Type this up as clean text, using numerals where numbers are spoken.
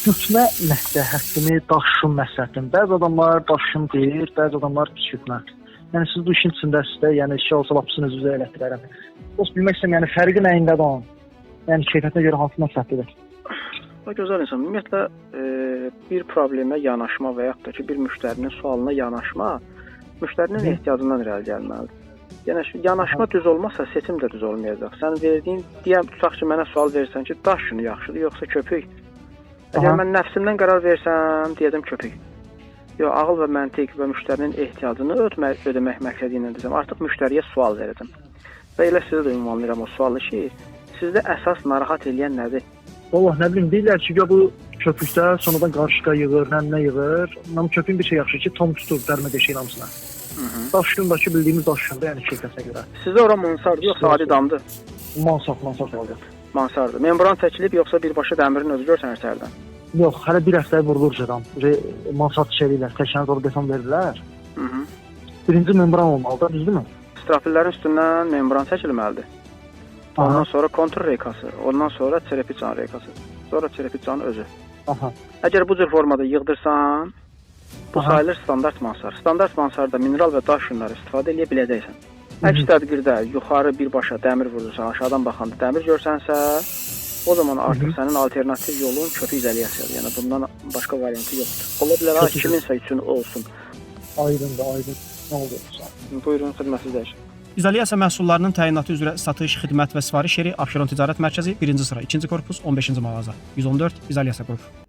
Küçültmə məsləhətimi, daşın məsləhətimi. Bəzi adamlar daşın deyir, bəzi adamlar küçültmə. Yəni siz bu işin içindəsiz, yəni şey olsa lapsınız üzə elətdirərəm. Dost bilmək istəyirəm, yəni fərqi nəyindədir onun? Yəni keyfiyyətə görə hansı məsləhətdir? O gözəl insan ümumiyyətlə bir problemə yanaşma və yaxud da ki, bir müştərinin sualına yanaşma müştərinin ehtiyacından irəli gəlməlidir. Yəni yanaşma düz olmazsa seçim də düz olmayacaq. Sən verdiyin, tutaq ki, mənə sual versən ki, daş yünü yaxşıdır yoxsa köpük? Əgər mən nəfsimdən qərar versəm, deyəcəm köpük. Yox, ağıl və məntiq və müştərinin ehtiyacını ödəmək məqsədi ilə desəm, artıq müştəriyə sual verəcəm. Və elə sizə də ünvanlayıram o sualı ki, sizdə əsas narahat edən nədir? Vallahi nə bilim, deyirlər ki, bu köpükdə sonradan qarışqa yığır, nə yığır. Amma köpüyün bir şey yaxşı ki, tom tutur dərmə deşiyin hamısına. Daş yundakı bildiyimiz daş yunda, yəni keyfiyyətinə görə. Sizdə ora mansardır, yoxsa adi damdır? Mansard olacaq. Mansardır. Membran çəkilib, yoxsa birbaşa dəmirin özü görsən əsərdən? Yox, hələ bir həftəyə vurulur cədam. Mansard çevirlər, təkənə doğru beton verirlər. Birinci membran olmalıdır, düzdürmü? Strapillərin üstündən membran çəkilməlidir. Ondan sonra kontur reykası, ondan sonra çerepiçan reykası, sonra çerepiçanın özü. Əgər bu cür formada yığdırsan, bu sayılır standart mansard. Standart mansarda mineral və daş yünləri istifadə edə biləcəksən. Əks təqdirdə yuxarı birbaşa dəmir vurursan, aşağıdan baxanda dəmir görsənsə, o zaman artıq sənin alternativ yolun köpük izolyasiyadır. Yəni bundan başqa variantı yoxdur. Ola bilər kiminsə üçün olsun. Aydındır, aydın. Nə oldu? Buyurun, xidmətinizdə. İzolyasiya məhsullarının təyinatı üzrə satış, xidmət və sifariş yeri Abşeron Ticarət Mərkəzi 1-ci sıra, 2-ci korpus, 15-ci mağaza. 114 İzolyasiya qrupu.